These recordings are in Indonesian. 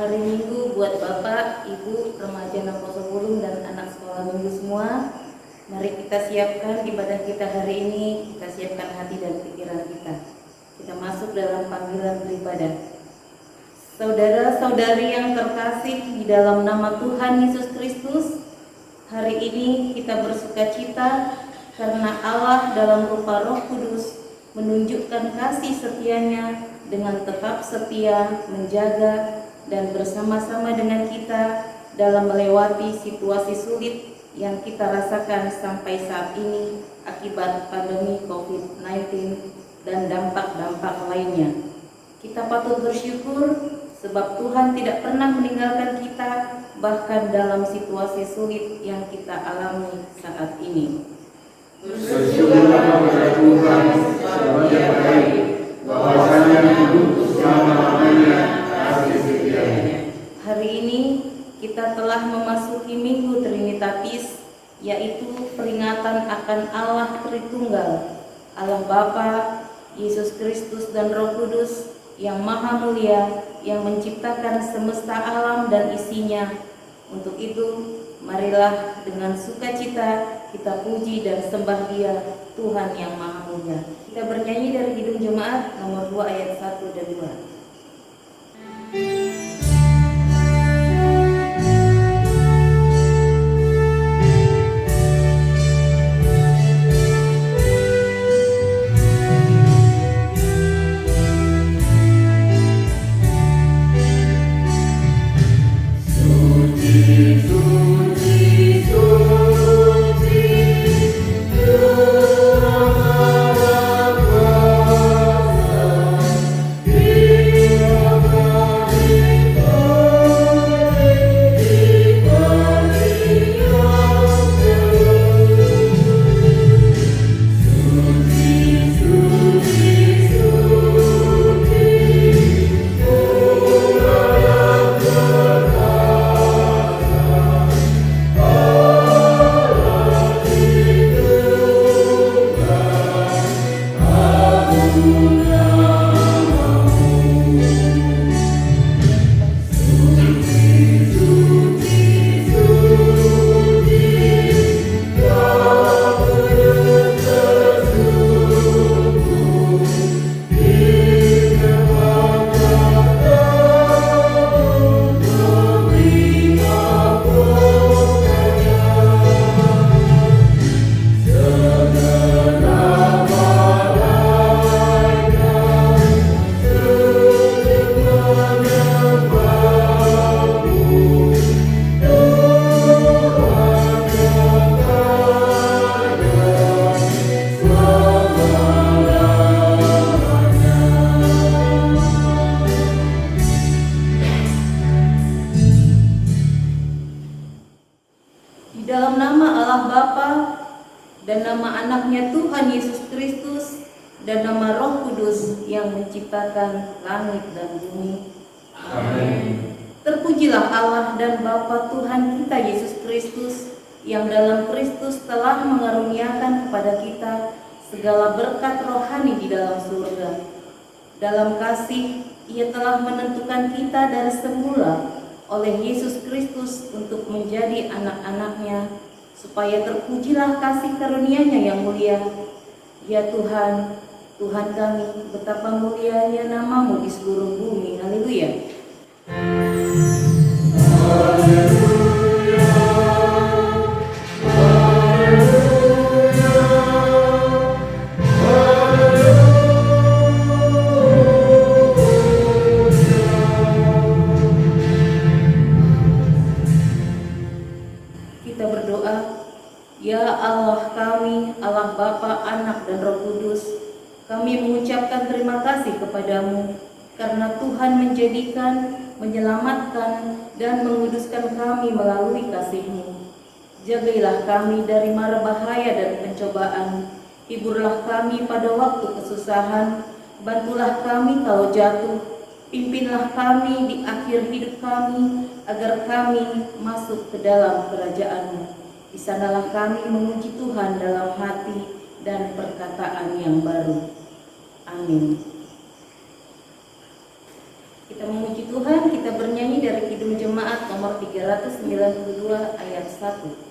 hari Minggu buat Bapak, Ibu, remaja Naposo Bulung dan anak sekolah minggu semua. Mari kita siapkan ibadah kita hari ini, kita siapkan hati dan pikiran kita. Kita masuk dalam panggilan beribadah. Saudara-saudari yang terkasih di dalam nama Tuhan Yesus Kristus, hari ini kita bersukacita karena Allah dalam rupa Roh Kudus menunjukkan kasih setianya dengan tetap setia menjaga dan bersama-sama dengan kita dalam melewati situasi sulit yang kita rasakan sampai saat ini akibat pandemi COVID-19 dan dampak-dampak lainnya. Kita patut bersyukur sebab Tuhan tidak pernah meninggalkan kita bahkan dalam situasi sulit yang kita alami saat ini. Bersyukurlah kepada Tuhan sebab Dia baik, bahwasanya hidup selama-lamanya kasih setianya. Hari ini kita telah memasuki Minggu Trinitatis, yaitu peringatan akan Allah Tritunggal, Allah Bapa, Yesus Kristus dan Roh Kudus yang Maha Mulia, yang menciptakan semesta alam dan isinya. Untuk itu, marilah dengan sukacita kita puji dan sembah Dia, Tuhan yang Maha Mulia. Kita bernyanyi dari Kidung Jemaat nomor 2 ayat 1 dan 2. Dalam nama Allah Bapa dan nama anaknya Tuhan Yesus Kristus dan nama Roh Kudus yang menciptakan langit dan bumi. Amin. Terpujilah Allah dan Bapa Tuhan kita Yesus Kristus yang dalam Kristus telah mengaruniakan kepada kita segala berkat rohani di dalam surga. Dalam kasih Ia telah menentukan kita dari semula oleh Yesus Kristus untuk menjadi anak-anaknya, supaya terpujilah kasih karunia-Nya yang mulia. Ya Tuhan, Tuhan kami, betapa mulianya nama-Mu di seluruh bumi. Haleluya. Kita berdoa. Ya Allah kami, Allah Bapa, Anak dan Roh Kudus, kami mengucapkan terima kasih kepadamu karena Tuhan menjadikan, menyelamatkan, dan menguduskan kami melalui kasih-Mu. Jagailah kami dari mara bahaya dan pencobaan, hiburlah kami pada waktu kesusahan, bantulah kami kalau jatuh, pimpinlah kami di akhir hidup kami, agar kami masuk ke dalam kerajaan-Mu. Di sanalah kami memuji Tuhan dalam hati dan perkataan yang baru. Amin. Kita memuji Tuhan, kita bernyanyi dari Kidung Jemaat nomor 392 ayat 1.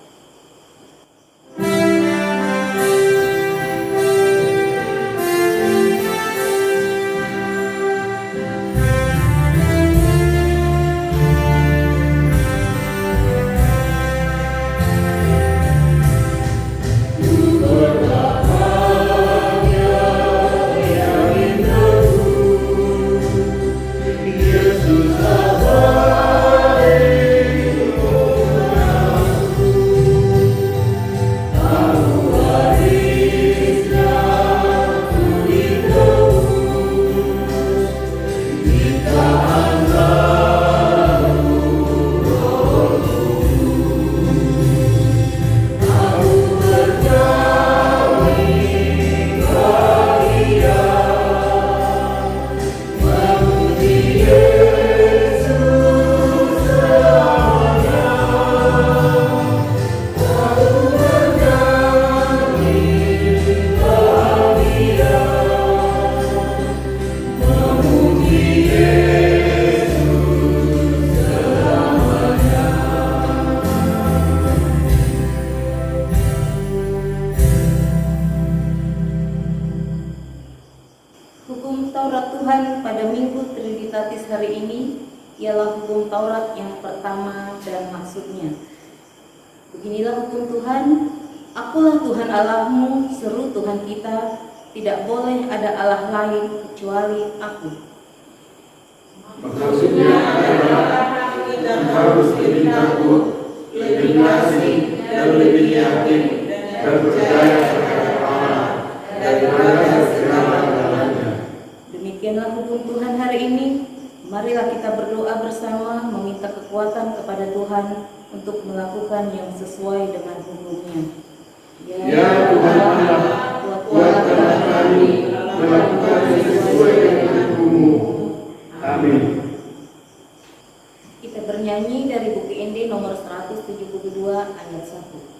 Hukum Taurat Tuhan pada Minggu Trinitatis hari ini ialah hukum Taurat yang pertama dan maksudnya. Beginilah hukum Tuhan, akulah Tuhan Allahmu, seru Tuhan kita, tidak boleh ada Allah lain kecuali aku. Maksudnya adalah kita harus lebih takut, lebih kasih, dan lebih yakin dan percaya kepada Allah daripada segala-galanya. Demikianlah hukum Tuhan hari ini. Marilah kita berdoa bersama meminta kekuatan kepada Tuhan untuk melakukan yang sesuai dengan hukumnya. Ya Tuhan Allah, kuatkanlah kami melakukan yang sesuai dengan hukum-Mu. Amin. Kita bernyanyi dari buku Ende nomor 172 ayat 1.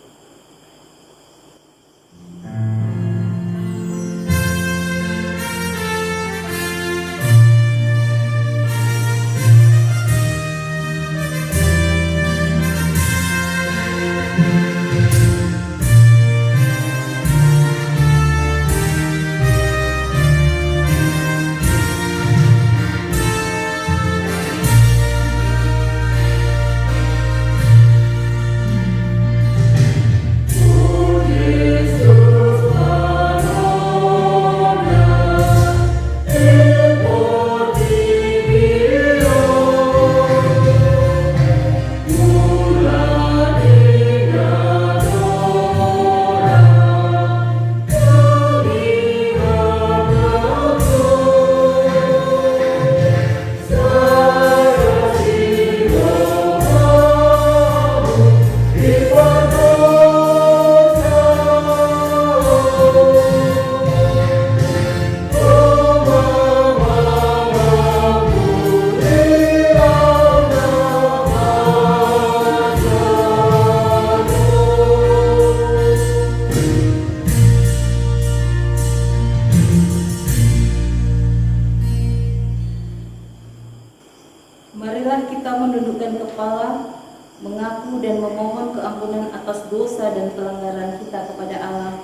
Marilah kita menundukkan kepala, mengaku dan memohon keampunan atas dosa dan pelanggaran kita kepada Allah.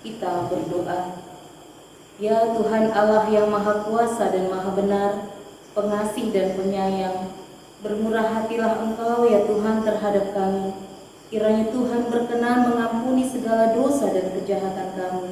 Kita berdoa. Ya Tuhan Allah yang Maha Kuasa dan Maha Benar, pengasih dan penyayang, bermurah hatilah Engkau ya Tuhan terhadap kami. Kiranya Tuhan berkenan mengampuni segala dosa dan kejahatan kami.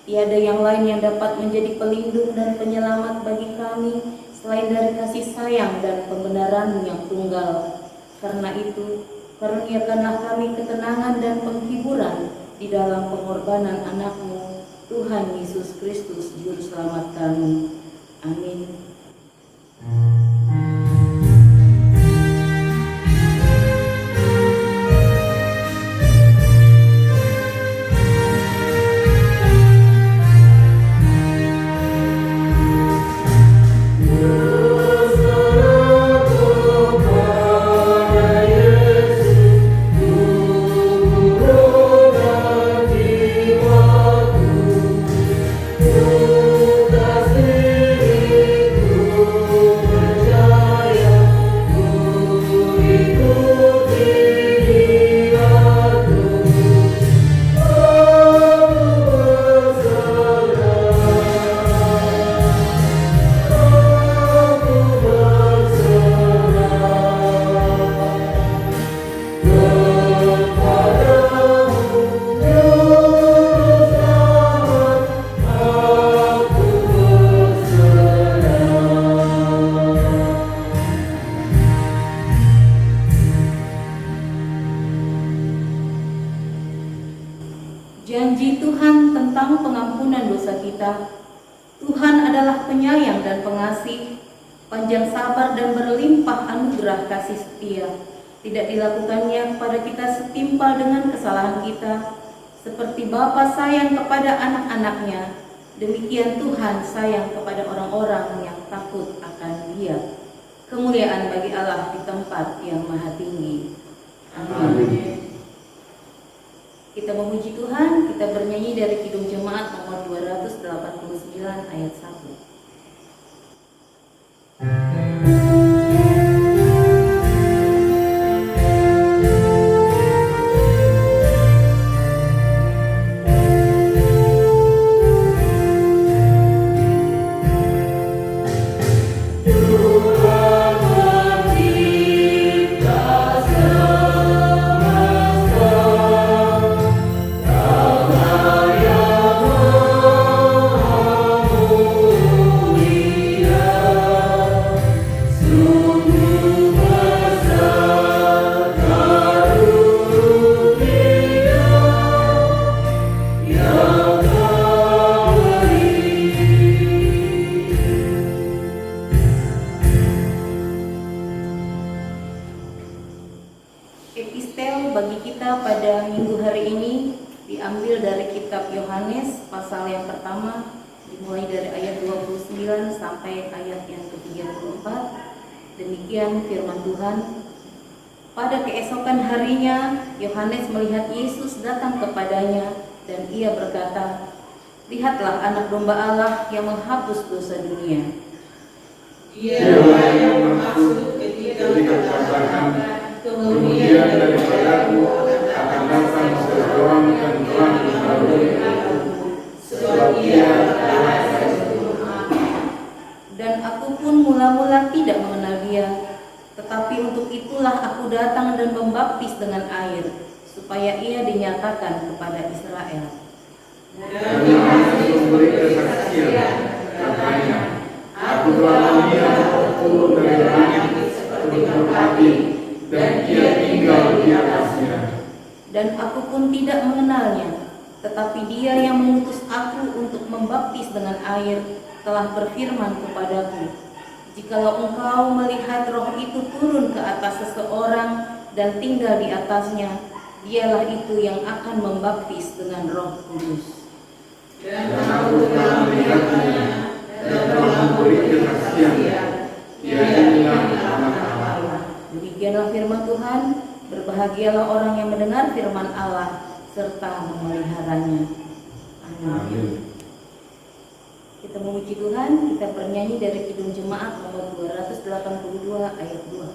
Tiada yang lain yang dapat menjadi pelindung dan penyelamat bagi kami selain dari kasih sayang dan pembenaran yang tunggal. Karena itu, karuniakanlah kami ketenangan dan penghiburan di dalam pengorbanan anak-Mu, Tuhan Yesus Kristus, Juru Selamat kami. Amin. Janji Tuhan tentang pengampunan dosa kita. Tuhan adalah penyayang dan pengasih, panjang sabar dan berlimpah anugerah kasih setia. Tidak dilakukannya kepada kita setimpal dengan kesalahan kita. Seperti Bapa sayang kepada anak-anaknya, demikian Tuhan sayang kepada orang-orang yang takut akan Dia. Kemuliaan bagi Allah di tempat yang maha tinggi. Amin. Kita memuji Tuhan, kita bernyanyi dari Kidung Jemaat nomor 289 ayat 1. Epistel bagi kita pada minggu hari ini diambil dari kitab Yohanes pasal yang pertama, dimulai dari ayat 29 sampai ayat yang ke-34. Demikian firman Tuhan. Pada keesokan harinya Yohanes melihat Yesus datang kepadanya dan ia berkata, "Lihatlah anak domba Allah yang menghapus dosa dunia." Dialah yang maksud ketika dikatakan, kemudian daripadaku akan datang seseorang yang telah mendahului aku, sebab Ia adalah sebelum aku. Dan aku pun mula-mula tidak mengenal Dia, tetapi untuk itulah aku datang dan membaptis dengan air, supaya Ia dinyatakan kepada Israel. Dan Yohanes memberi kesaksian, katanya, aku telah melihat Roh turun dari langit seperti api, dan Ia tinggal di atasnya. Dan aku pun tidak mengenalnya, tetapi Dia yang mengutus aku untuk membaptis dengan air telah berfirman kepadaku, "Jikalau engkau melihat Roh itu turun ke atas seseorang dan tinggal di atasnya, Dialah itu yang akan membaptis dengan Roh Kudus." Dan aku telah melihatnya, dan telah memberi kesaksian, Ia inilah anak Allah. Demikianlah firman Tuhan. Berbahagialah orang yang mendengar firman Allah serta memeliharanya. Amin. Kita memuji Tuhan, kita bernyanyi dari Kidung Jemaat nomor 282 ayat 2.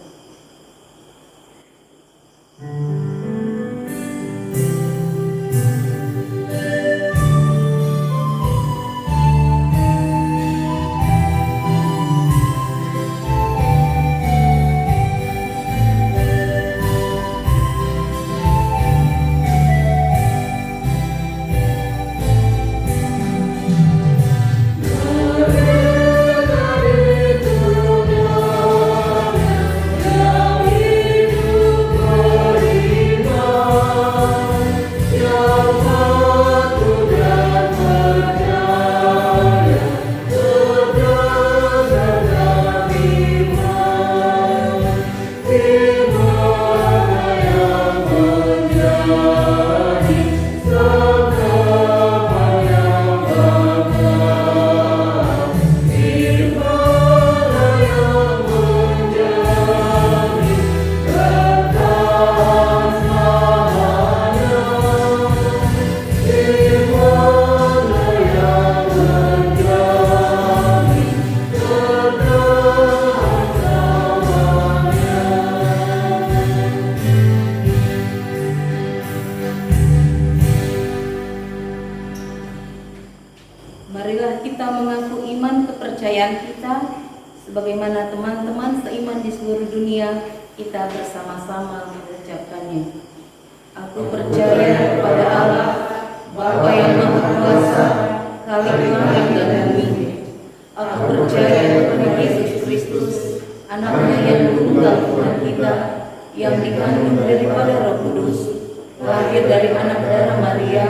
Marilah kita mengaku iman kepercayaan kita sebagaimana teman-teman seiman di seluruh dunia kita bersama-sama mengucapkannya. Aku percaya kepada Allah, Bapa yang Maha Kuasa, Khalik langit dan bumi. Aku percaya kepada Yesus Kristus, Anaknya yang tunggal Tuhan kita, yang dikandung daripada Roh Kudus, lahir dari anak darah Maria,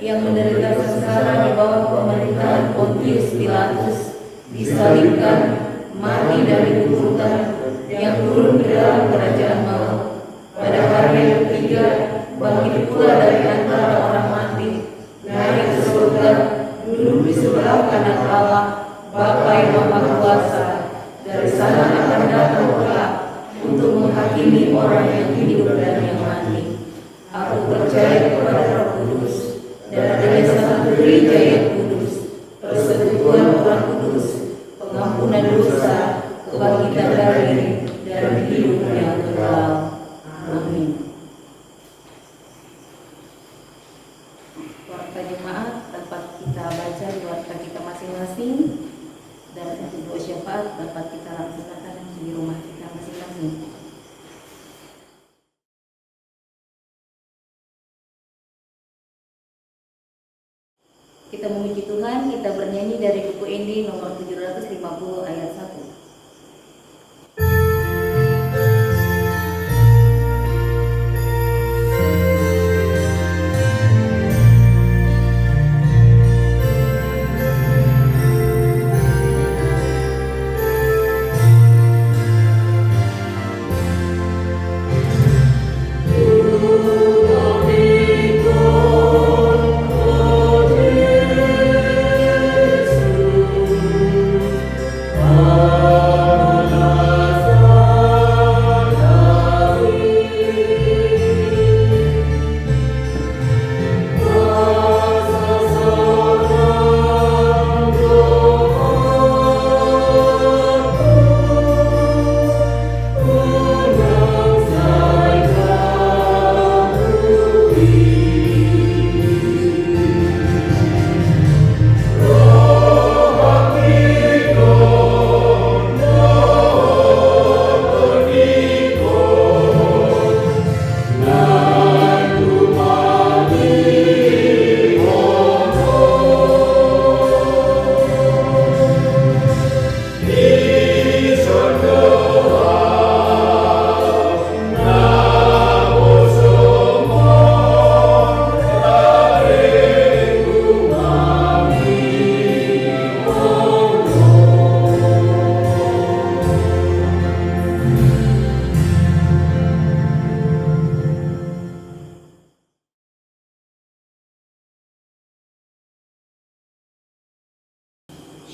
yang menderita sengsara di bawah pemerintahan Pontius Pilatus, disalibkan, mati dan dikuburkan, yang turun ke dalam kerajaan maut. Pada hari yang ketiga, bangkit pula dari antara orang mati, naik ke surga, duduk di sebelah kanan Allah, Bapa yang Maha Kuasa. Dari sana akan datang kelak untuk menghakimi orang yang hidup dan yang mati. Aku percaya kepada Roh Kudus, dan adanya satu gereja yang kudus, persekutuan orang kudus, pengampunan dosa, kebangkitan dari dan hidup yang kekal. Amin. Warta jemaat dapat kita baca di warta kita masing-masing, dan untuk doa syafaat dapat kita laksanakan di rumah kita masing-masing. Kita memuji Tuhan, kita bernyanyi dari buku Indi nomor 750 ayat 1.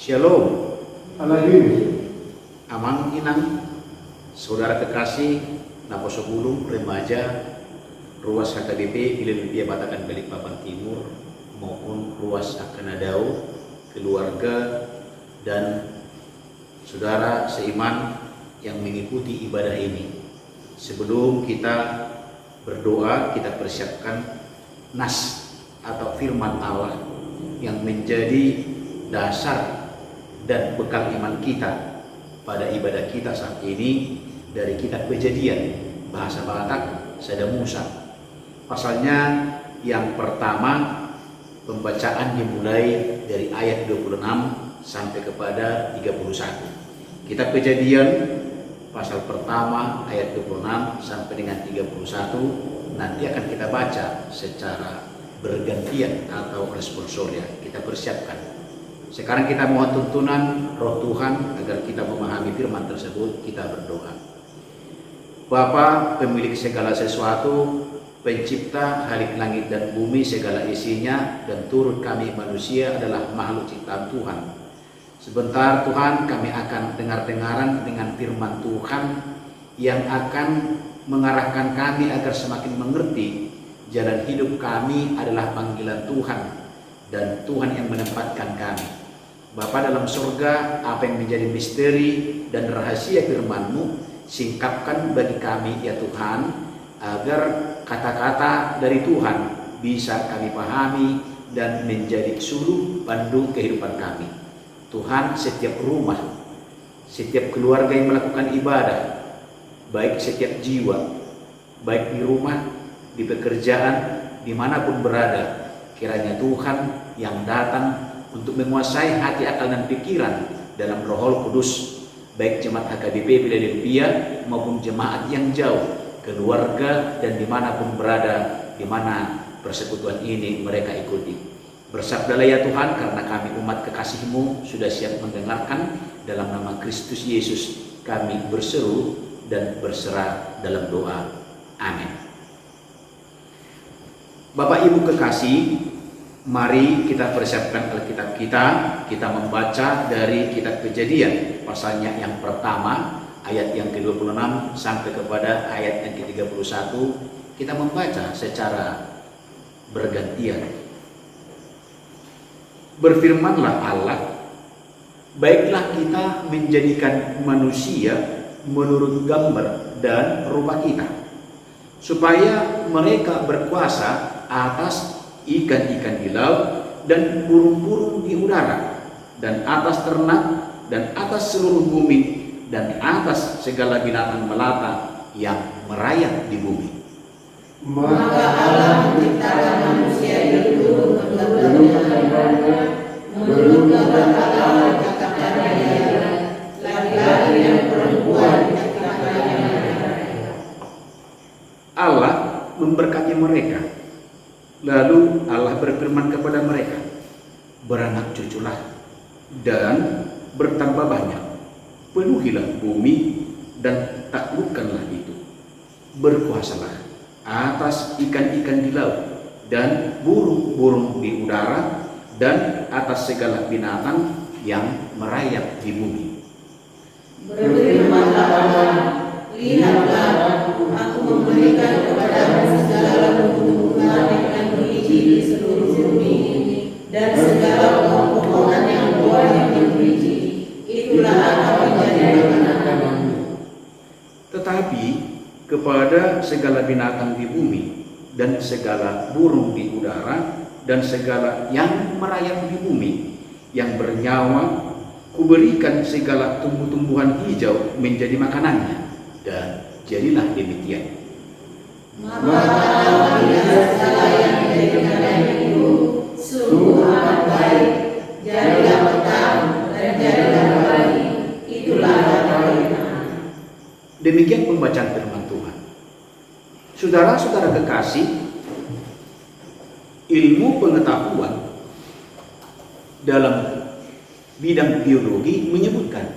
Shalom. Haleluya. Amang inang, saudara kekasih, Naposo Bulung, remaja, ruas HKBP, Philadelphia Batakan Balikpapan Timur, maupun ruas Akanadau, keluarga, dan saudara seiman yang mengikuti ibadah ini. Sebelum kita berdoa, kita persiapkan nas atau firman Allah yang menjadi dasar dan bekal iman kita pada ibadah kita saat ini dari kitab Kejadian bahasa Batak Sada Musa. Pasalnya yang pertama, pembacaan dimulai dari ayat 26 sampai kepada 31. Kitab Kejadian pasal pertama ayat 26 sampai dengan 31 nanti akan kita baca secara bergantian atau responsoria. Kita persiapkan. Sekarang kita mohon tuntunan Roh Tuhan agar kita memahami firman tersebut. Kita berdoa. Bapa, pemilik segala sesuatu, pencipta halik langit dan bumi segala isinya, dan turut kami manusia adalah makhluk ciptaan Tuhan. Sebentar Tuhan, kami akan dengar-dengaran dengan firman Tuhan yang akan mengarahkan kami agar semakin mengerti jalan hidup kami adalah panggilan Tuhan, dan Tuhan yang menempatkan kami. Bapa dalam surga, apa yang menjadi misteri dan rahasia firman-Mu, singkapkan bagi kami ya Tuhan, agar kata-kata dari Tuhan bisa kami pahami dan menjadi suluh pandu kehidupan kami. Tuhan, setiap rumah, setiap keluarga yang melakukan ibadah, baik setiap jiwa, baik di rumah, di pekerjaan, dimanapun berada, kiranya Tuhan yang datang untuk menguasai hati, akal, dan pikiran dalam Roh Kudus, baik jemaat HKBP Philadelphia maupun jemaat yang jauh, keluarga, dan dimanapun berada, di mana persekutuan ini mereka ikuti. Bersabdalah ya Tuhan, karena kami umat kekasih-Mu sudah siap mendengarkan. Dalam nama Kristus Yesus kami berseru dan berserah dalam doa. Amin. Bapak Ibu kekasih, mari kita persiapkan Alkitab kita membaca dari kitab Kejadian, pasalnya yang pertama, ayat yang ke-26 sampai kepada ayat yang ke-31. Kita membaca secara bergantian. Berfirmanlah Allah, baiklah kita menjadikan manusia menurut gambar dan rupa kita, supaya mereka berkuasa atas ikan-ikan di laut dan burung-burung di udara, dan atas ternak, dan atas seluruh bumi, dan atas segala binatang melata yang merayap di bumi. Maka Allah menciptakan manusia itu menurut gambarnya, menurut gambar Allah ciptakannya dia, laki-laki dan perempuan ciptakannya dia. Allah memberkati mereka. Lalu Allah berfirman kepada mereka, beranak cuculah dan bertambah banyak, penuhilah bumi dan taklukkanlah itu, berkuasalah atas ikan-ikan di laut dan burung-burung di udara dan atas segala binatang yang merayap di bumi. Berfirmanlah Allah, lihatlah, aku memberikan kepadamu segala tumbuh-tumbuhan yang berbiji di seluruh bumi ini, dan segala pohon-pohonan yang buahnya berbiji, itulah akan menjadi makananmu. Tetapi kepada segala binatang di bumi dan segala burung di udara dan segala yang merayap di bumi yang bernyawa, kuberikan segala tumbuh-tumbuhan hijau menjadi makanannya, dan jadilah demikian. Maka Allah melihat segala yang dijadikannya itu sungguh amat baik, jadilah petang dan jadilah pagi, itulah hari. Demikian pembacaan firman Tuhan. Saudara-saudara kekasih, ilmu pengetahuan dalam bidang biologi menyebutkan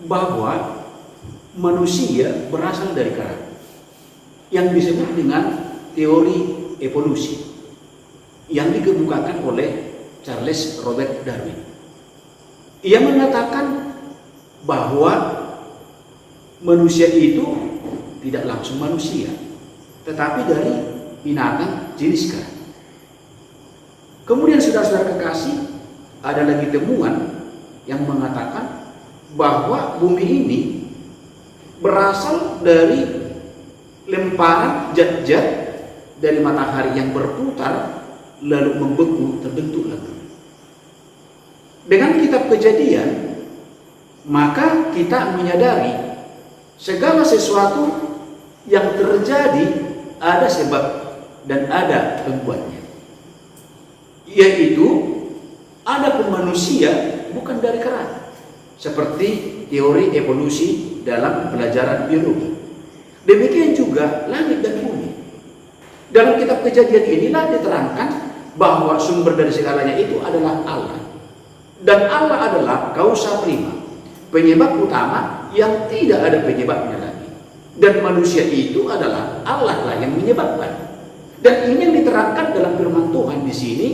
bahwa manusia berasal dari kera, yang disebut dengan teori evolusi yang dikemukakan oleh Charles Robert Darwin. Ia mengatakan bahwa manusia itu tidak langsung manusia, tetapi dari binatang jenis kera. Kemudian saudara-saudara kekasih, ada lagi temuan yang mengatakan bahwa bumi ini berasal dari lemparan zat-zat dari matahari yang berputar lalu membeku, terbentuklah bumi. Dengan kitab Kejadian, maka kita menyadari segala sesuatu yang terjadi ada sebab dan ada pembuatnya, yaitu ada pun manusia bukan dari kera, seperti teori evolusi dalam pelajaran biologi. Demikian juga langit dan bumi. Dalam kitab Kejadian inilah diterangkan bahwa sumber dari segalanya itu adalah Allah, dan Allah adalah kausa prima, penyebab utama yang tidak ada penyebabnya lagi, dan manusia itu adalah Allah lah yang menyebabkan. Dan ini yang diterangkan dalam firman Tuhan di sini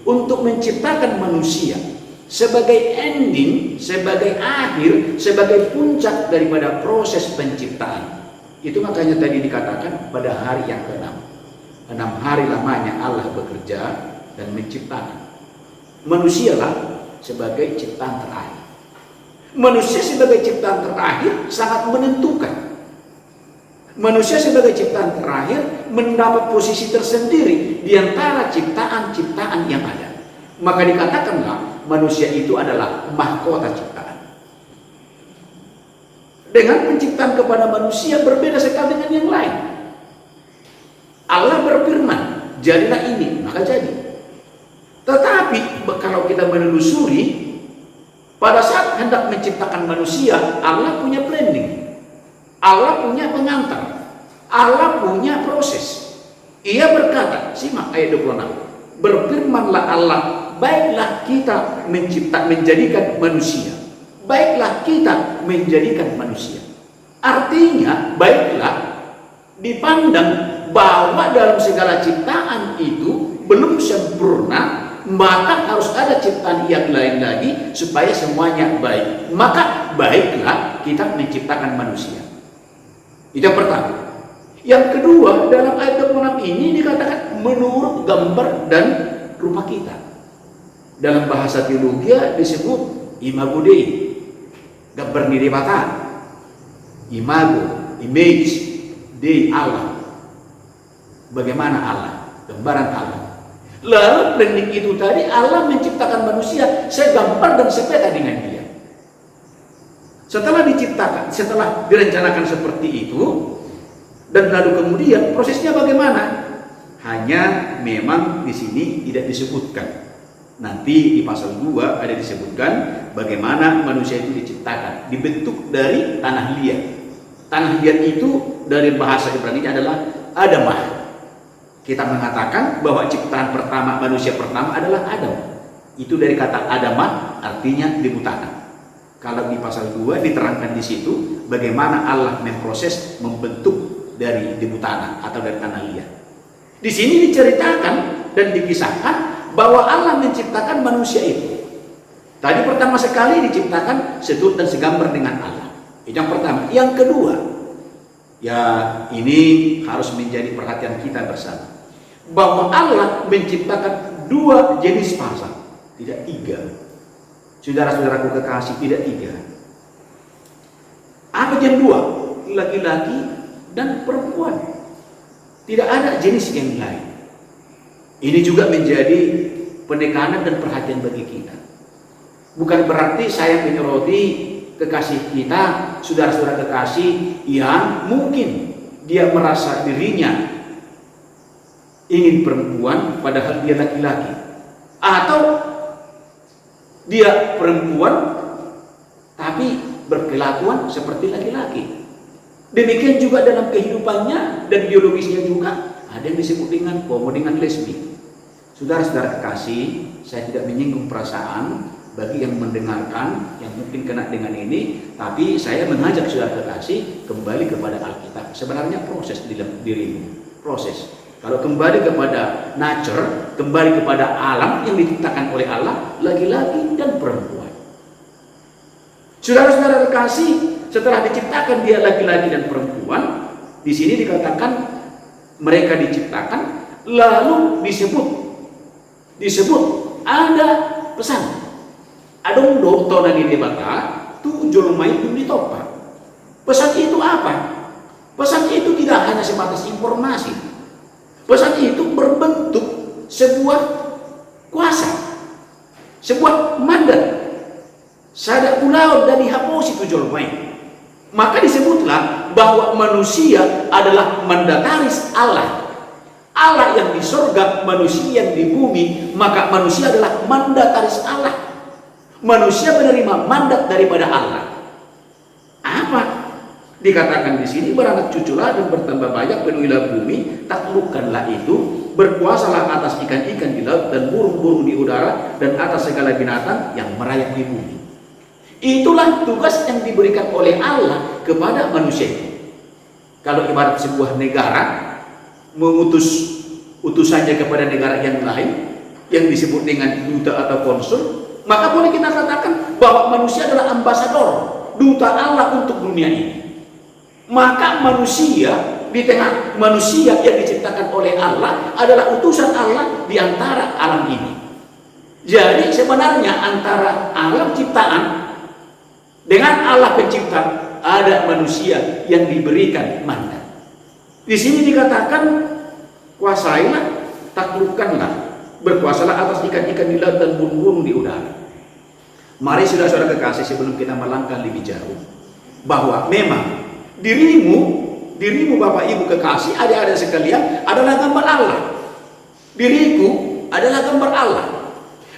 untuk menciptakan manusia sebagai ending, sebagai akhir, sebagai puncak daripada proses penciptaan. Itu makanya tadi dikatakan pada hari yang ke-6. 6 hari lamanya Allah bekerja dan menciptakan. Manusialah sebagai ciptaan terakhir. Manusia sebagai ciptaan terakhir sangat menentukan. Manusia sebagai ciptaan terakhir mendapat posisi tersendiri di antara ciptaan-ciptaan yang ada. Maka dikatakanlah manusia itu adalah mahkota ciptaan. Dengan penciptaan kepada manusia berbeda sekali dengan yang lain. Allah berfirman, jadilah ini, maka jadi. Tetapi kalau kita menelusuri, pada saat hendak menciptakan manusia, Allah punya planning, Allah punya pengantar, Allah punya proses. Ia berkata, simak ayat 26. Berfirmanlah Allah, baiklah kita menjadikan manusia. Baiklah kita menjadikan manusia. Artinya, baiklah dipandang bahwa dalam segala ciptaan itu belum sempurna, maka harus ada ciptaan yang lain lagi supaya semuanya baik. Maka baiklah kita menciptakan manusia. Itu yang pertama. Yang kedua, dalam ayat 26 ini dikatakan menurut gambar dan rupa kita. Dalam bahasa teologi disebut imago Dei, gambar niribata. Imago, image, Dei, Allah. Bagaimana Allah? Gambaran Allah. Lalu planning itu tadi Allah menciptakan manusia segambar dan sepeda dengan dia. Setelah diciptakan, setelah direncanakan seperti itu, dan lalu kemudian prosesnya bagaimana? Hanya memang di sini tidak disebutkan. Nanti di pasal 2 ada disebutkan bagaimana manusia itu diciptakan, dibentuk dari tanah liat. Tanah liat itu dari bahasa Ibrani adalah Adamah. Kita mengatakan bahwa ciptaan pertama manusia pertama adalah Adam. Itu dari kata Adamah, artinya debu tanah. Kalau di pasal 2 diterangkan di situ bagaimana Allah memproses membentuk dari debu tanah atau dari tanah liat. Di sini diceritakan dan dikisahkan bahwa Allah menciptakan manusia itu. Tadi pertama sekali diciptakan seturut dan segambar dengan Allah. Itu yang pertama. Yang kedua, ya ini harus menjadi perhatian kita bersama. Bahwa Allah menciptakan 2 jenis pasang, tidak 3. Saudara-saudaraku kekasih, tidak 3. Apa yang 2? Laki-laki dan perempuan. Tidak ada jenis yang lain. Ini juga menjadi penekanan dan perhatian bagi kita. Bukan berarti saya menyoroti kekasih kita, saudara-saudara kekasih yang mungkin dia merasa dirinya ingin perempuan padahal dia laki-laki, atau dia perempuan tapi berkelakuan seperti laki-laki. Demikian juga dalam kehidupannya dan biologisnya juga ada yang disebut dengan homo dengan lesbi. Saudara-saudara kekasih, saya tidak menyinggung perasaan bagi yang mendengarkan yang mungkin kena dengan ini, tapi saya mengajak saudara kekasih kembali kepada Alkitab. Sebenarnya proses di dalam dirimu, proses. Kalau kembali kepada nature, kembali kepada alam yang diciptakan oleh Allah, laki-laki dan perempuan. Saudara-saudara kekasih, setelah diciptakan dia laki-laki dan perempuan, di sini dikatakan mereka diciptakan, lalu disebut ada pesan. Adong do tona di debata tu jolomai belum ditopa. Pesan itu apa? Pesan itu tidak hanya sebatas informasi. Pesan itu berbentuk sebuah kuasa, sebuah mandat. Sada pulau dari hapus itu jolmai. Maka disebutlah bahwa manusia adalah mandataris Allah. Allah yang di surga, manusia yang di bumi, maka manusia adalah mandataris Allah. Manusia menerima mandat daripada Allah. Apa? Dikatakan di sini, beranak cuculah dan bertambah banyak, penuhilah bumi, taklukkanlah itu, berkuasalah atas ikan-ikan di laut dan burung-burung di udara dan atas segala binatang yang merayap di bumi. Itulah tugas yang diberikan oleh Allah kepada manusia. Kalau ibarat sebuah negara mengutus utusannya kepada negara yang lain yang disebut dengan duta atau konsul, maka boleh kita katakan bahwa manusia adalah ambasador, duta Allah untuk dunia ini. Maka manusia di tengah manusia yang diciptakan oleh Allah adalah utusan Allah di antara alam ini. Jadi sebenarnya antara alam ciptaan dengan Allah pencipta ada manusia yang diberikan mandat. Di sini dikatakan kuasailah, taklukkanlah, berkuasalah atas ikan-ikan di laut dan burung-burung di udara. Mari saudara-saudara kekasih, sebelum kita melangkah lebih jauh, bahwa memang dirimu Bapak Ibu kekasih, adik-adik sekalian adalah gambar Allah. Diriku adalah gambar Allah.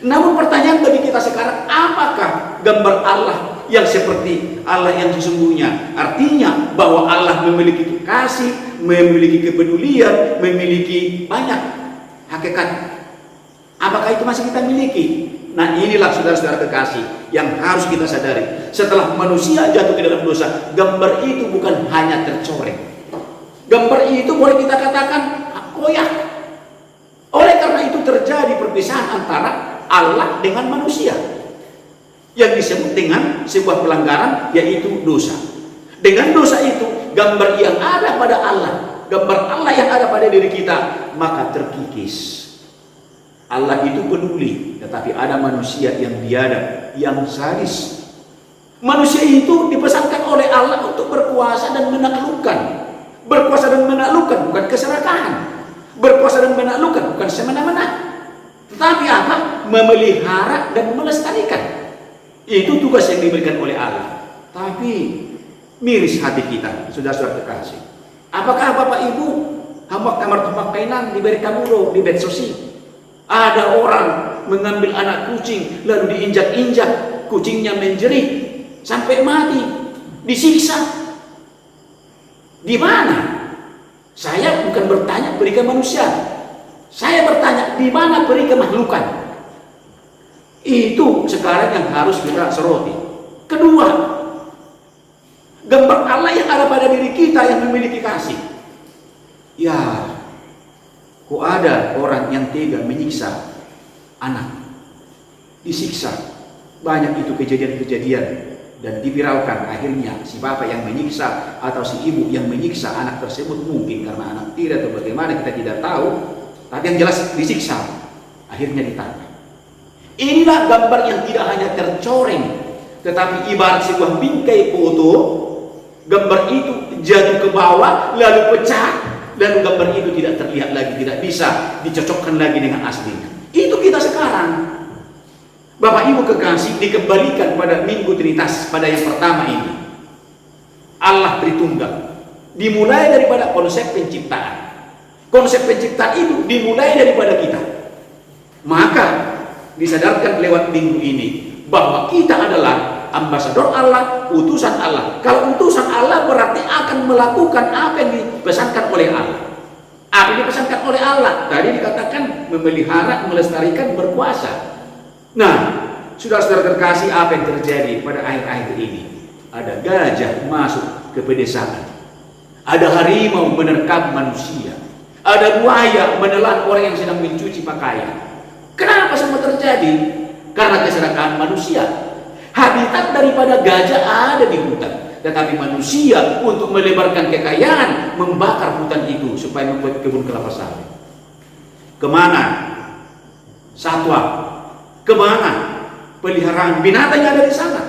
Namun pertanyaan bagi kita sekarang, apakah gambar Allah yang seperti Allah yang sesungguhnya? Artinya bahwa Allah memiliki kasih, memiliki kepedulian, memiliki banyak hakikat. Apakah itu masih kita miliki? Nah, inilah saudara-saudara kekasih yang harus kita sadari. Setelah manusia jatuh ke dalam dosa, gambar itu bukan hanya tercoreng. Gambar itu boleh kita katakan koyak. Oleh karena itu terjadi perpisahan antara Allah dengan manusia, yang disebut dengan sebuah pelanggaran, yaitu dosa. Dengan dosa itu, gambar yang ada pada Allah, gambar Allah yang ada pada diri kita, maka terkikis. Allah itu peduli, tetapi ada manusia yang biadab, yang sadis. Manusia itu dipesankan oleh Allah untuk berkuasa dan menaklukkan. Berkuasa dan menaklukkan bukan keserakahan. Berkuasa dan menaklukkan bukan semena-mena. Tetapi apa? Memelihara dan melestarikan. Itu tugas yang diberikan oleh Allah. Tapi miris hati kita, saudara-saudara kekasih. Apakah Bapak Ibu hamba kamar tempat kainan diberi kamulo di bedsosi? Ada orang mengambil anak kucing lalu diinjak-injak, kucingnya menjerit sampai mati, disiksa. Di mana? Saya bukan bertanya peri kemanusiaan. Saya bertanya di mana peri kemakhlukan. Itu sekarang yang harus kita soroti. Kedua, gambar Allah yang ada pada diri kita yang memiliki kasih. Ya, kok ada orang yang tega menyiksa anak, disiksa. Banyak itu kejadian-kejadian dan diviralkan. Akhirnya si bapak yang menyiksa atau si ibu yang menyiksa anak tersebut, mungkin karena anak tiri atau bagaimana kita tidak tahu, tapi yang jelas disiksa, akhirnya ditangkap. Inilah gambar yang tidak hanya tercoreng, tetapi ibarat sebuah bingkai foto. Gambar itu jatuh ke bawah lalu pecah, lalu gambar itu tidak terlihat lagi, tidak bisa dicocokkan lagi dengan aslinya. Itu kita sekarang. Bapak Ibu kekasih, dikembalikan pada Minggu Trinitas pada yang pertama ini. Allah Tritunggal. Dimulai daripada konsep penciptaan. Konsep penciptaan itu dimulai daripada kita. Maka disadarkan lewat minggu ini bahwa kita adalah ambasador Allah, utusan Allah. Kalau utusan Allah berarti akan melakukan apa yang dipesankan oleh Allah. Apa yang dipesankan oleh Allah? Tadi dikatakan memelihara, melestarikan, berkuasa. Nah, saudara-saudara terkasih, apa yang terjadi pada akhir-akhir ini? Ada gajah masuk ke pedesaan. Ada harimau menerkam manusia. Ada buaya menelan orang yang sedang mencuci pakaian. Kenapa semua terjadi? Karena keserakahan manusia. Habitat daripada gajah ada di hutan, tetapi manusia untuk melebarkan kekayaan membakar hutan itu supaya membuat kebun kelapa sawit. Kemana satwa? Kemana peliharaan binatang yang ada di sana?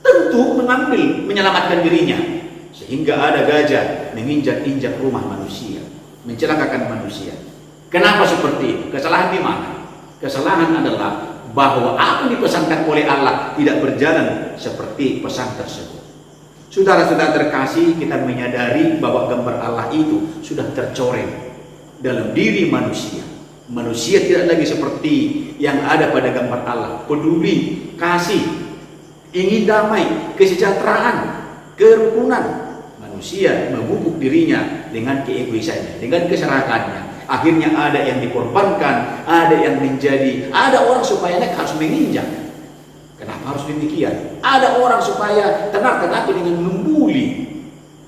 Tentu mengambil, menyelamatkan dirinya. Sehingga ada gajah menginjak-injak rumah manusia, mencelakakan manusia. Kenapa seperti itu? Kesalahan di mana? Kesalahan adalah bahwa apa yang dipesankan oleh Allah tidak berjalan seperti pesan tersebut. Saudara-saudara terkasih, kita menyadari bahwa gambar Allah itu sudah tercoreng dalam diri manusia. Manusia tidak lagi seperti yang ada pada gambar Allah. Peduli, kasih, ingin damai, kesejahteraan, kerukunan. Manusia membubuk dirinya dengan keegoisannya, dengan keserakahannya. Akhirnya ada yang dikorbankan, ada yang menjadi, ada orang supaya harus menginjak. Kenapa harus demikian? Ada orang supaya tenang, tetapi dengan membuli.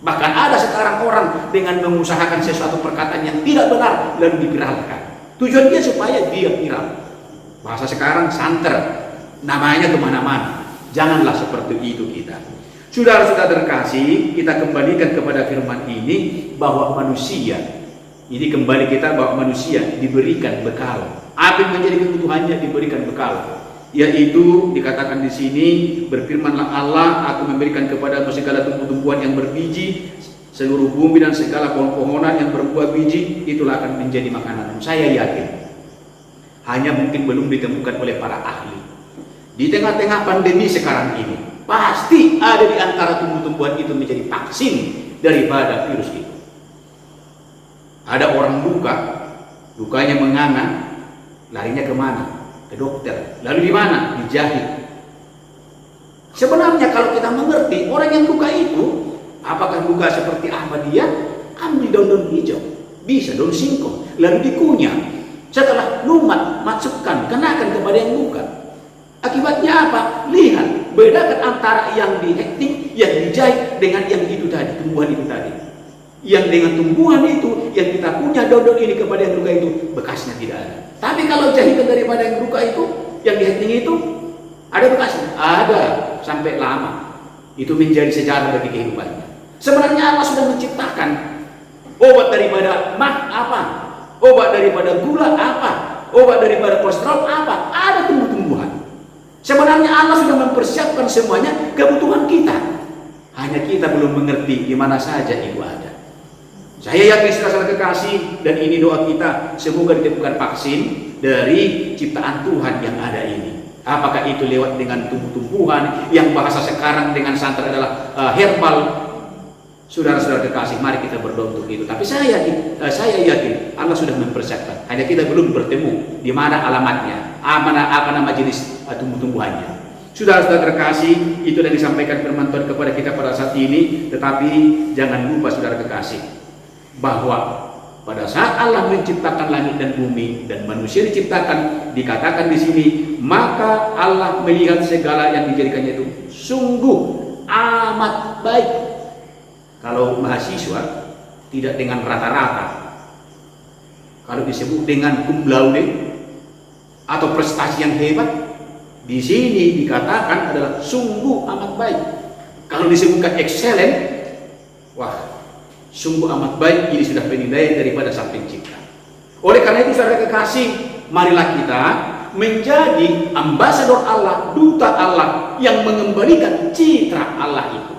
Bahkan ada sekarang orang dengan mengusahakan sesuatu perkataan yang tidak benar lalu diviralkan. Tujuan dia supaya dia viral. Bahasa sekarang santer, namanya kemana-mana. Janganlah seperti itu kita. Saudara-saudara terkasih, kita kembalikan kepada firman ini bahwa manusia, ini kembali kita bahwa manusia diberikan bekal. Apa yang menjadi kebutuhannya diberikan bekal. Yaitu dikatakan di sini, berfirmanlah Allah, aku memberikan kepada segala tumbuh-tumbuhan yang berbiji, seluruh bumi dan segala pohon-pohonan yang berbuah biji, itulah akan menjadi makanan. Saya yakin hanya mungkin belum ditemukan oleh para ahli. Di tengah-tengah pandemi sekarang ini, pasti ada di antara tumbuh-tumbuhan itu menjadi vaksin daripada virus itu. Ada orang luka, lukanya menganga, larinya kemana? Ke dokter. Lalu di mana? Dijahit. Sebenarnya kalau kita mengerti orang yang luka itu, apakah luka seperti apa dia? ambil daun-daun hijau, bisa daun singkong, lalu dikunyah. Setelah lumat, masukkan, kenakan kepada yang luka. Akibatnya apa? Lihat, bedakan antara yang di hektik, yang dijahit dengan yang itu tadi, tumbuhan itu tadi. Yang dengan tumbuhan itu, yang kita punya daun-daun ini kepada yang luka itu, bekasnya tidak ada. Tapi kalau jahitan daripada yang luka itu, yang di hektik itu, ada bekasnya? Ada, sampai lama. Itu menjadi sejarah bagi kehidupannya. Sebenarnya Allah sudah menciptakan obat daripada apa? Obat daripada gula apa? Obat daripada kolesterol apa? Ada tumbuh-tumbuhan. Sebenarnya Allah sudah mempersiapkan semuanya kebutuhan kita. Hanya kita belum mengerti di mana saja itu ada. Saya yakin saudara kekasih, dan ini doa kita, semoga ditemukan vaksin dari ciptaan Tuhan yang ada ini. Apakah itu lewat dengan tumbuh-tumbuhan yang bahasa sekarang dengan santer adalah herbal. Saudara-saudara kekasih, mari kita berdoa untuk itu. Tapi saya yakin Allah sudah mempersiapkan. Hanya kita belum bertemu di mana alamatnya, apa nama jenis tumbuh-tumbuhannya. Saudara-saudara kekasih, itu yang disampaikan firman Tuhan kepada kita pada saat ini. Tetapi jangan lupa saudara kekasih, bahwa pada saat Allah menciptakan langit dan bumi dan manusia diciptakan, dikatakan di sini, maka Allah melihat segala yang dijadikannya itu sungguh amat baik. Kalau mahasiswa tidak dengan rata-rata, kalau disebut dengan cum laude atau prestasi yang hebat, di sini dikatakan adalah sungguh amat baik. Kalau disebutkan excellent, wah, sungguh amat baik, ini sudah penilaian daripada Sang Pencipta. Oleh karena itu saudara kekasih, marilah kita menjadi ambasador Allah, duta Allah yang mengembalikan citra Allah itu.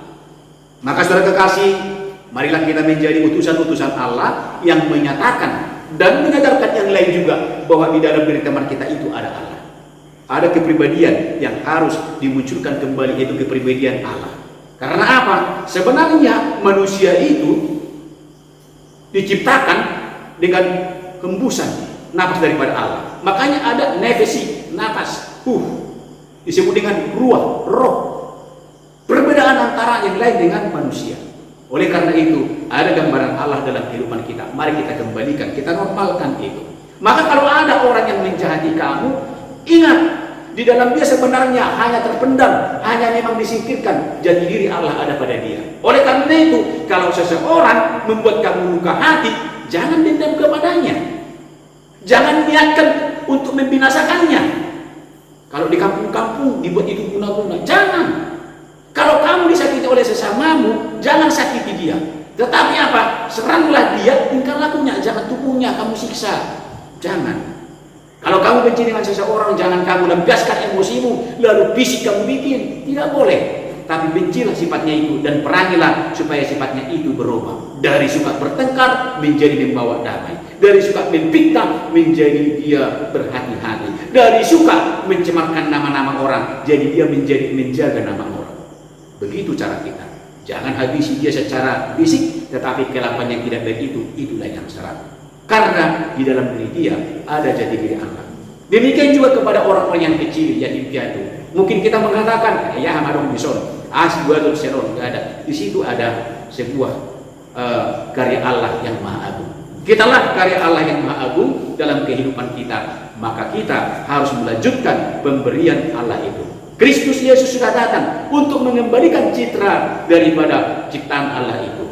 Maka saudara kekasih, marilah kita menjadi utusan-utusan Allah yang menyatakan dan menyadarkan yang lain juga bahwa di dalam diri teman kita itu ada Allah. Ada kepribadian yang harus dimunculkan kembali, yaitu kepribadian Allah. Karena apa? Sebenarnya manusia itu diciptakan dengan hembusan nafas daripada Allah. Makanya ada nefesi, nafas, disebut dengan ruah, roh. Perbedaan antara yang lain dengan manusia. Oleh karena itu, ada gambaran Allah dalam kehidupan kita. Mari kita kembalikan, kita normalkan itu. Maka kalau ada orang yang menjahati kamu, ingat, di dalam dia sebenarnya hanya terpendam, hanya memang disingkirkan, jati diri Allah ada pada dia. Oleh karena itu, kalau seseorang membuat kamu luka hati, jangan dendam kepadanya. Jangan niatkan untuk membinasakannya. Kalau di kampung-kampung dibuat itu guna-guna, jangan. Kalau kamu disakiti oleh sesamamu, jangan sakiti dia. Tetapi apa? Seranglah dia, tingkah lakunya, jangan tubuhnya kamu siksa. Jangan. Kalau kamu benci dengan seseorang, jangan kamu lampiaskan emosimu, lalu fisik kamu bikin. Tidak boleh. Tapi bencilah sifatnya itu dan perangilah supaya sifatnya itu berubah. Dari suka bertengkar menjadi membawa damai. Dari suka memfitnah menjadi dia berhati-hati. Dari suka mencemarkan nama-nama orang, jadi dia menjadi menjaga nama orang. Begitu cara kita. Jangan habisi dia secara fisik, tetapi kelakuan yang tidak baik itu, itulah yang salah. Karena di dalam diri dia ada jati diri Allah. Demikian juga kepada orang-orang yang kecil, yatim piatu. Mungkin kita mengatakan, ya hamadong bison, asbuatul seron, tidak ada. Di situ ada sebuah karya Allah yang maha agung. Kitalah karya Allah yang maha agung dalam kehidupan kita. Maka kita harus melanjutkan pemberian Allah itu. Kristus Yesus sudah datang untuk mengembalikan citra daripada ciptaan Allah itu.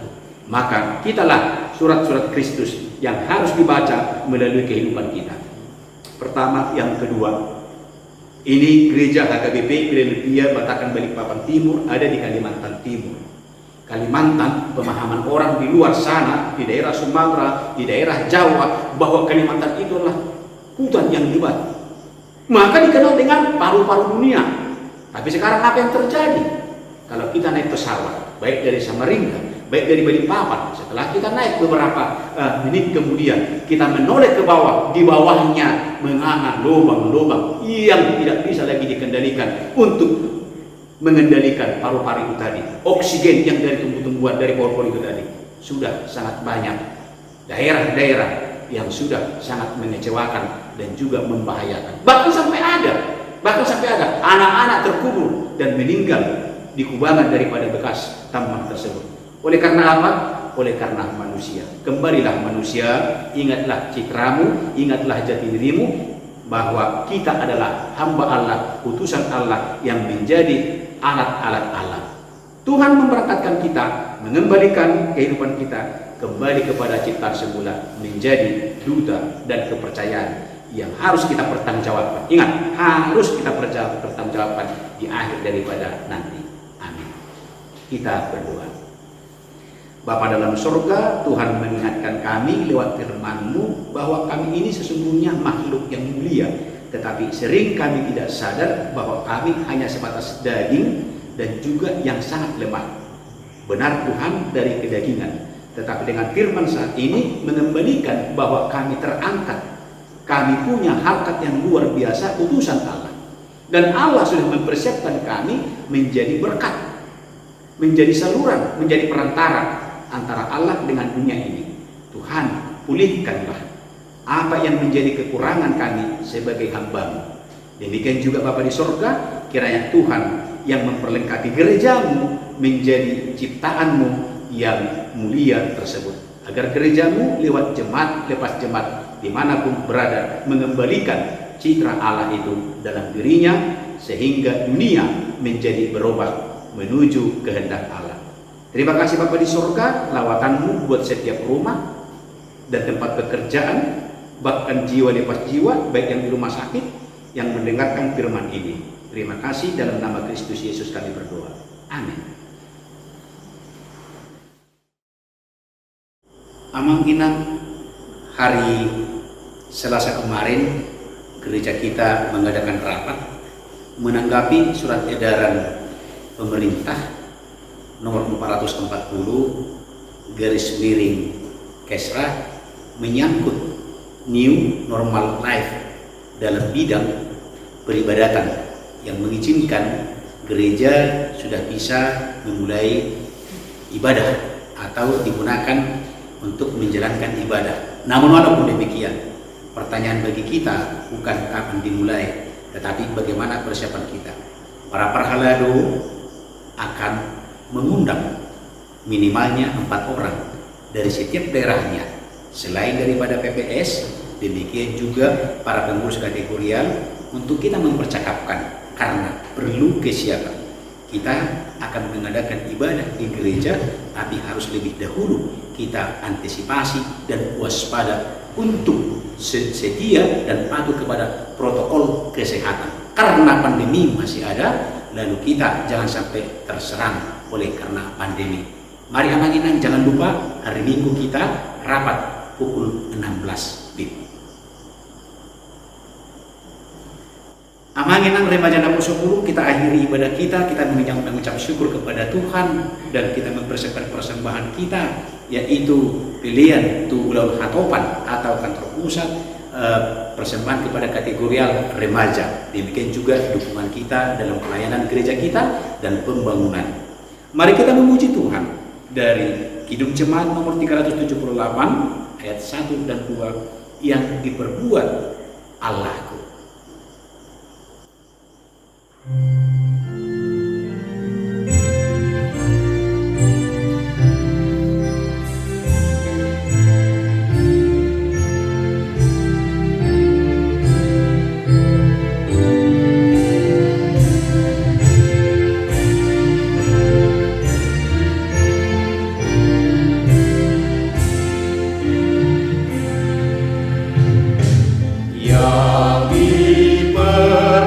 Maka kitalah surat-surat Kristus yang harus dibaca melalui kehidupan kita. Pertama, yang kedua, ini gereja HKBP Philadelphia Batakan Balikpapan Timur ada di Kalimantan Timur. Kalimantan, pemahaman orang di luar sana, di daerah Sumatera, di daerah Jawa, bahwa Kalimantan itu adalah hutan yang lebat. Maka dikenal dengan paru-paru dunia. Tapi sekarang apa yang terjadi? Kalau kita naik pesawat, baik dari Samarinda, baik dari Balikpapan, setelah kita naik beberapa menit kemudian, kita menoleh ke bawah, di bawahnya menganga lubang-lubang yang tidak bisa lagi dikendalikan untuk mengendalikan paru-paru itu tadi. Oksigen yang dari tumbuh-tumbuhan, dari pohon-pohon itu tadi, sudah sangat banyak. Daerah-daerah yang sudah sangat mengecewakan dan juga membahayakan. Bahkan sampai ada anak-anak terkubur dan meninggal di kubangan daripada bekas tambang tersebut. Oleh karena apa? oleh karena manusia. Kembalilah manusia, ingatlah citramu, ingatlah jati dirimu, bahwa kita adalah hamba Allah, utusan Allah yang menjadi alat-alat Allah. Tuhan memberkatkan kita, mengembalikan kehidupan kita kembali kepada ciptaan semula, menjadi duta dan kepercayaan yang harus kita pertanggungjawabkan. Ingat, harus kita pertanggungjawabkan di akhir daripada nanti. Amin. Kita berdoa. Bapa dalam surga, Tuhan mengingatkan kami lewat firman-Mu bahwa kami ini sesungguhnya makhluk yang mulia, tetapi sering kami tidak sadar bahwa kami hanya sebatas daging dan juga yang sangat lemah. Benar Tuhan, dari kedagingan, tetapi dengan firman saat ini mengembalikan bahwa kami terangkat, kami punya harkat yang luar biasa, utusan Allah, dan Allah sudah mempersiapkan kami menjadi berkat, menjadi saluran, menjadi perantara antara Allah dengan dunia ini. Tuhan, pulihkanlah apa yang menjadi kekurangan kami sebagai hamba-Mu. Demikian juga Bapa di surga, kiranya Tuhan yang memperlengkapi gereja-Mu menjadi ciptaan-Mu yang mulia tersebut, agar gereja-Mu lewat jemaat lepas jemaat dimanapun berada mengembalikan citra Allah itu dalam dirinya, sehingga dunia menjadi berubah menuju kehendak Allah. Terima kasih Bapa di surga, lawatan-Mu buat setiap rumah dan tempat pekerjaan, bahkan jiwa lepas jiwa, baik yang di rumah sakit yang mendengarkan firman ini. Terima kasih, dalam nama Kristus Yesus kami berdoa. Amin. Amang-inang, hari Selasa kemarin gereja kita mengadakan rapat menanggapi surat edaran pemerintah nomor 440 /Kesra menyangkut new normal life dalam bidang peribadatan, yang mengizinkan gereja sudah bisa memulai ibadah atau digunakan untuk menjalankan ibadah. Namun walaupun demikian, pertanyaan bagi kita bukan kapan dimulai, tetapi bagaimana persiapan kita. Para parhalado akan mengundang minimalnya 4 orang dari setiap daerahnya, selain daripada PPS, demikian juga para pengurus kategorial, untuk kita mempercakapkan, karena perlu kesiapan. Kita akan mengadakan ibadah di gereja, tapi harus lebih dahulu kita antisipasi dan waspada untuk setia dan patuh kepada protokol kesehatan. Karena pandemi masih ada, lalu kita jangan sampai terserang oleh karena pandemi. Mari amanginan, jangan lupa hari Minggu kita rapat pukul 16 WIB. Amanginang remaja 10, kita akhiri ibadah kita mengucap syukur kepada Tuhan, dan kita mempersiapkan persembahan kita, yaitu pilihan Tugulaul Hatopan atau kantor pusat, persembahan kepada kategorial remaja. Demikian juga dukungan kita dalam pelayanan gereja kita dan pembangunan. Mari kita memuji Tuhan dari Kidung Jemaat nomor 378 ayat 1 dan 2, yang diperbuat Allahku. Yang diperbuat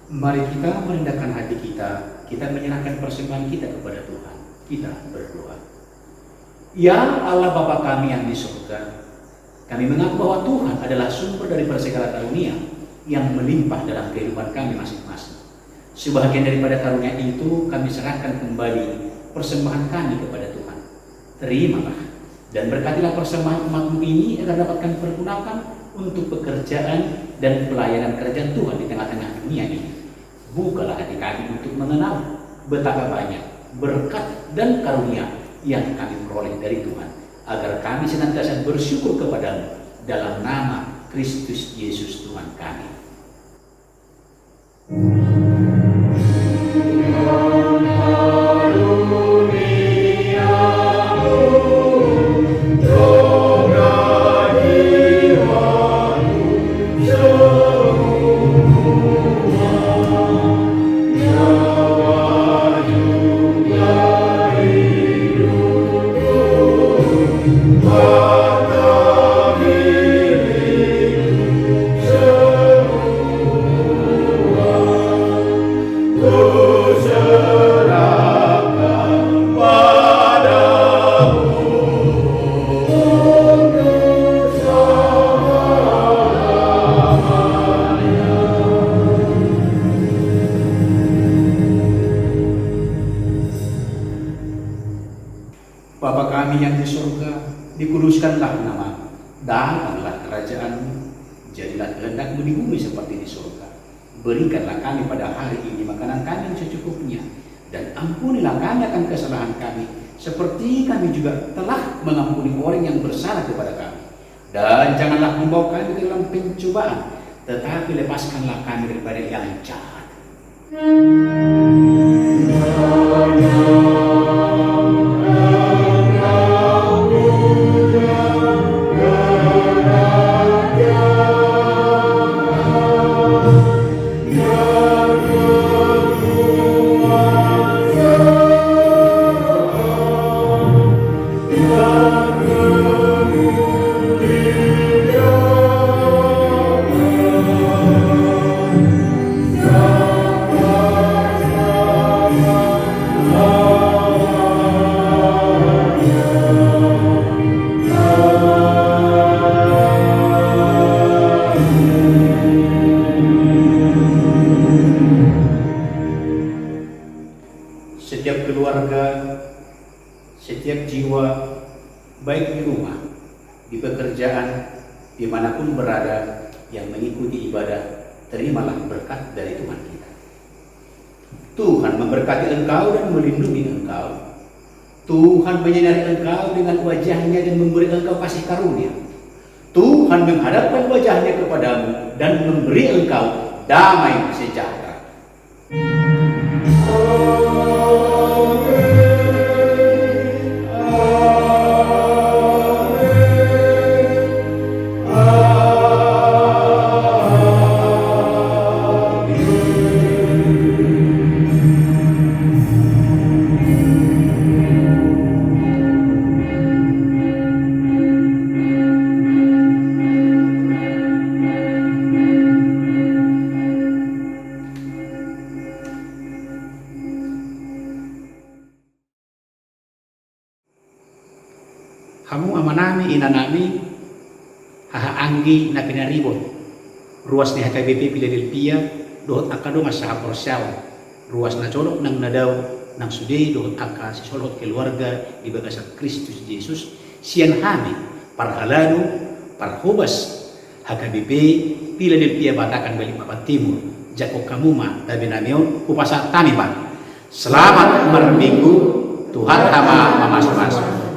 Mari kita merendahkan hati kita menyerahkan persembahan kita kepada Tuhan. Kita berdoa. Ya Allah Bapa kami yang di surga, kami mengaku bahwa Tuhan adalah sumber dari segala karunia yang melimpah dalam kehidupan kami masing-masing. Sebahagian daripada karunia itu kami serahkan kembali persembahan kami kepada Tuhan. Terimalah dan berkatilah persembahan umat-Mu ini agar dapatkan pergunakan untuk pekerjaan dan pelayanan kerajaan Tuhan di tengah-tengah dunia ini. Bukalah hati kami untuk mengenal betapa banyak berkat dan karunia yang kami peroleh dari Tuhan, agar kami senantiasa bersyukur kepada-Mu dalam nama Kristus Yesus Tuhan kami. Bapa kami yang di surga, dikuduskanlah nama-Mu, datanglah kerajaan-Mu, jadilah kehendak-Mu di bumi seperti di surga. Berikanlah kami pada hari ini makanan kami yang secukupnya, dan ampunilah kami akan kesalahan kami, seperti kami juga telah mengampuni orang yang bersalah kepada kami. Dan janganlah membawa kami ke dalam pencobaan, tetapi lepaskanlah kami daripada yang jahat. Setiap keluarga, setiap jiwa, baik di rumah, di pekerjaan, dimanapun berada, yang mengikuti ibadah, terimalah berkat dari Tuhan kita. Tuhan memberkati engkau dan melindungi engkau. Tuhan menyinari engkau dengan wajahnya dan memberi engkau kasih karunia. Tuhan menghadapkan wajahnya kepadamu dan memberi engkau damai sejahtera. Hamu amanami inanami haha anggi na pinaribot ruas ni HKBP Philadelphia dohot akado masaha porsyal ruas na colok nang nadaw nang sudey dohot aka si solot keluarga di bagasa Kristus Yesus sian hami parhalano parhubas HKBP Philadelphia Batakan Balikpapan Timur Jako Kamuma Tabinamion Upasa Tanipan. Selamat berminggu, Tuhan hama mamas-mas.